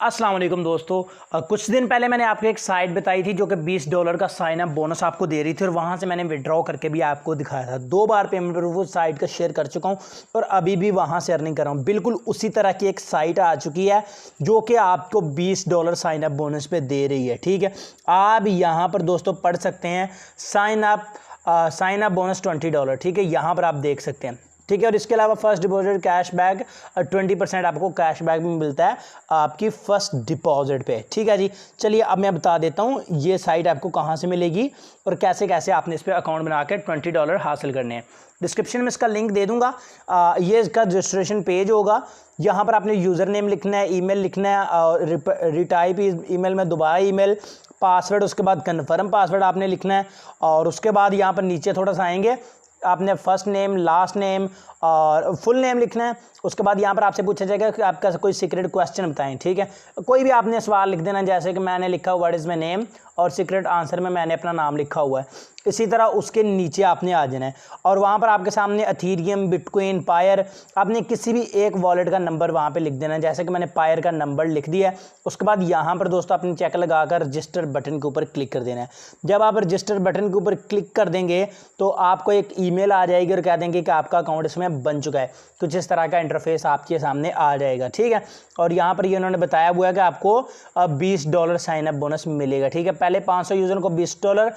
अस्सलाम वालेकुम दोस्तों, कुछ दिन पहले मैंने आपको एक साइट बताई थी जो कि $20 का साइन अप बोनस आपको दे रही थी और वहाँ से मैंने विड्रॉ करके भी आपको दिखाया था। 2 बार पेमेंट पर वो साइट का शेयर कर चुका हूँ और अभी भी वहाँ से अर्निंग कर रहा हूँ। बिल्कुल उसी तरह की एक साइट आ चुकी है जो कि आपको $20 साइन अप बोनस पे दे रही है। ठीक है, आप यहाँ पर दोस्तों पढ़ सकते हैं साइन अप बोनस $20। ठीक है, यहाँ पर आप देख सकते हैं। ठीक है, और इसके अलावा फर्स्ट डिपॉजिट कैशबैक 20% आपको कैशबैक में मिलता है आपकी फर्स्ट डिपॉजिट पे। ठीक है जी, चलिए अब मैं बता देता हूँ ये साइट आपको कहाँ से मिलेगी और कैसे कैसे आपने इस पर अकाउंट बना के $20 हासिल करने हैं। डिस्क्रिप्शन में इसका लिंक दे दूंगा। ये इसका रजिस्ट्रेशन पेज होगा। यहाँ पर आपने यूज़र नेम लिखना है, ईमेल लिखना है और रिटाइप ईमेल में दोबारा ईमेल, पासवर्ड, उसके बाद कन्फर्म पासवर्ड आपने लिखना है और उसके बाद यहाँ पर नीचे थोड़ा सा आएंगे, आपने फर्स्ट नेम, लास्ट नेम और फुल नेम लिखना है। उसके बाद यहाँ पर आपसे पूछा जाएगा कि आपका कोई सीक्रेट क्वेश्चन बताएं। ठीक है, कोई भी आपने सवाल लिख देना, जैसे कि मैंने लिखा व्हाट इज़ माय नेम और सीक्रेट आंसर में मैंने अपना नाम लिखा हुआ है। इसी तरह उसके नीचे आपने आ जाना है और वहाँ पर आपके सामने अथीरियम, बिटकॉइन, पायर, आपने किसी भी एक वॉलेट का नंबर वहाँ पे लिख देना है। जैसे कि मैंने पायर का नंबर लिख दिया है। उसके बाद यहाँ पर दोस्तों अपनी चेक लगाकर रजिस्टर बटन के ऊपर क्लिक कर देना है। जब आप रजिस्टर बटन के ऊपर क्लिक कर देंगे तो आपको एक ईमेल आ जाएगी और कह देंगे कि आपका अकाउंट इसमें बन चुका है। कुछ इस तरह का इंटरफेस आपके सामने आ जाएगा। ठीक है, और यहाँ पर ये उन्होंने बताया हुआ है कि आपको $20 साइन अप बोनस मिलेगा। ठीक है, पहले 500 यूज़र को $20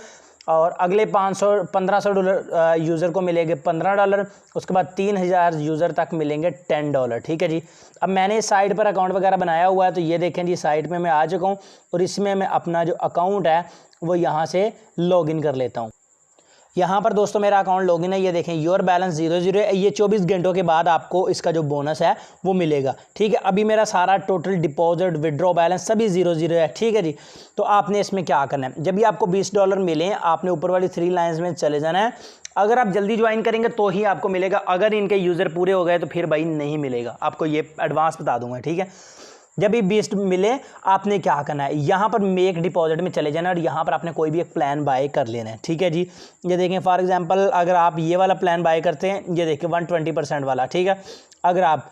और अगले 1500 यूज़र को मिलेंगे $15। उसके बाद 3000 यूज़र तक मिलेंगे $10। ठीक है जी, अब मैंने इस साइट पर अकाउंट वगैरह बनाया हुआ है तो ये देखें जी, साइट में मैं आ चुका हूँ और इसमें मैं अपना जो अकाउंट है वो यहाँ से लॉगिन कर लेता हूँ। यहाँ पर दोस्तों मेरा अकाउंट लॉगिन है। ये देखें योर बैलेंस 0 है। ये 24 घंटों के बाद आपको इसका जो बोनस है वो मिलेगा। ठीक है, अभी मेरा सारा टोटल डिपॉजिट, विड्रॉ बैलेंस सभी 0 है। ठीक है जी, तो आपने इसमें क्या करना है, जब भी आपको $20 मिले आपने ऊपर वाली 3 लाइन्स में चले जाना है। अगर आप जल्दी ज्वाइन करेंगे तो ही आपको मिलेगा, अगर इनके यूज़र पूरे हो गए तो फिर भाई नहीं मिलेगा, आपको ये एडवांस बता दूंगा। ठीक है, जब भी 20 मिले आपने क्या करना है, यहाँ पर मेक डिपॉजिट में चले जाना और यहाँ पर आपने कोई भी एक प्लान बाय कर लेना है। ठीक है जी, ये देखें फॉर एग्जांपल अगर आप ये वाला प्लान बाय करते हैं, ये देखिए 120% वाला। ठीक है, अगर आप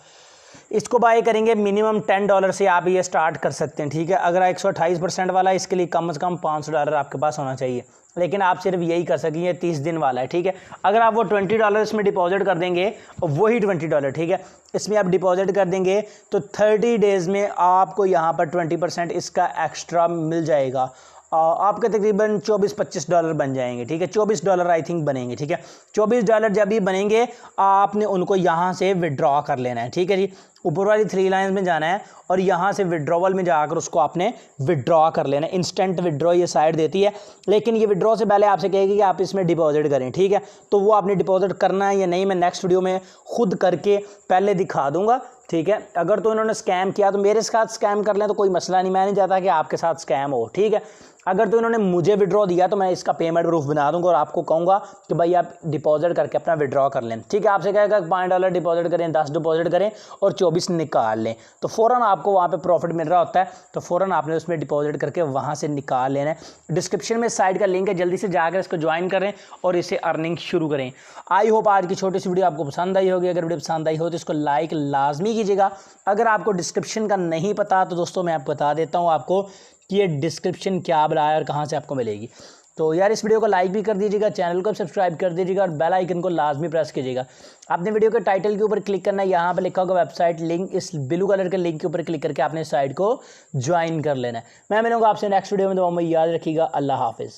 इसको बाय करेंगे मिनिमम $10 से आप ये स्टार्ट कर सकते हैं। ठीक है, अगर 128% वाला, इसके लिए कम से कम $500 आपके पास होना चाहिए, लेकिन आप सिर्फ यही कर सकेंगे, 30 दिन वाला है। ठीक है, अगर आप वो $20 इसमें डिपॉजिट कर देंगे, वही $20, ठीक है, इसमें आप डिपॉजिट कर देंगे तो 30 डेज़ में आपको यहाँ पर 20% इसका एक्स्ट्रा मिल जाएगा। आपके तकरीबन $24-25 बन जाएंगे। ठीक है, $24 आई थिंक बनेंगे। ठीक है, $24 जब भी बनेंगे आपने उनको यहाँ से विड्रॉ कर लेना है। ठीक है जी, ऊपर वाली 3 लाइन्स में जाना है और यहाँ से विड्रॉवल में जाकर उसको आपने विड्रॉ कर लेना है। इंस्टेंट विड्रॉ ये साइट देती है, लेकिन ये विड्रॉ से पहले आपसे कहेगी कि आप इसमें डिपॉजिट करें। ठीक है, तो वो आपने डिपॉजिट करना है या नहीं, मैं नेक्स्ट वीडियो में खुद करके पहले दिखा दूंगा। ठीक है, अगर तो इन्होंने स्कैम किया तो मेरे साथ स्कैम कर लें तो कोई मसला नहीं, मैं नहीं चाहता कि आपके साथ स्कैम हो। ठीक है, अगर तो इन्होंने मुझे विड्रॉ दिया तो मैं इसका पेमेंट प्रूफ बना दूंगा और आपको कहूँगा कि भाई आप डिपॉजिट करके अपना विड्रॉ कर लें। ठीक है, आपसे कहेगा $5 डिपॉजिट करें, 10 डिपॉजिट करें और 24 निकाल लें, तो फ़ौरन आपको वहाँ पे प्रॉफिट मिल रहा होता है, तो फ़ौरन आपने उसमें डिपॉजिट करके वहाँ से निकाल लेना है। डिस्क्रिप्शन में साइट का लिंक है, जल्दी से जाकर इसको ज्वाइन करें और इसे अर्निंग शुरू करें। आई होप आज की छोटी सी वीडियो आपको पसंद आई होगी। अगर वीडियो पसंद आई हो तो इसको लाइक लाजमी कीजिएगा। अगर आपको डिस्क्रिप्शन का नहीं पता तो दोस्तों मैं आपको बता देता हूँ आपको कि ये डिस्क्रिप्शन क्या बनाया और कहाँ से आपको मिलेगी। तो यार इस वीडियो को लाइक भी कर दीजिएगा, चैनल को सब्सक्राइब कर दीजिएगा और बेल आइकन को लाजमी प्रेस कीजिएगा। आपने वीडियो के टाइटल के ऊपर क्लिक करना है, यहाँ पे लिखा होगा वेबसाइट लिंक, इस ब्लू कलर के लिंक के ऊपर क्लिक करके आपने साइट को ज्वाइन कर लेना है। मैं मिलूंगा आपसे नेक्स्ट वीडियो में, तो याद रखिएगा। अल्लाह हाफिज़।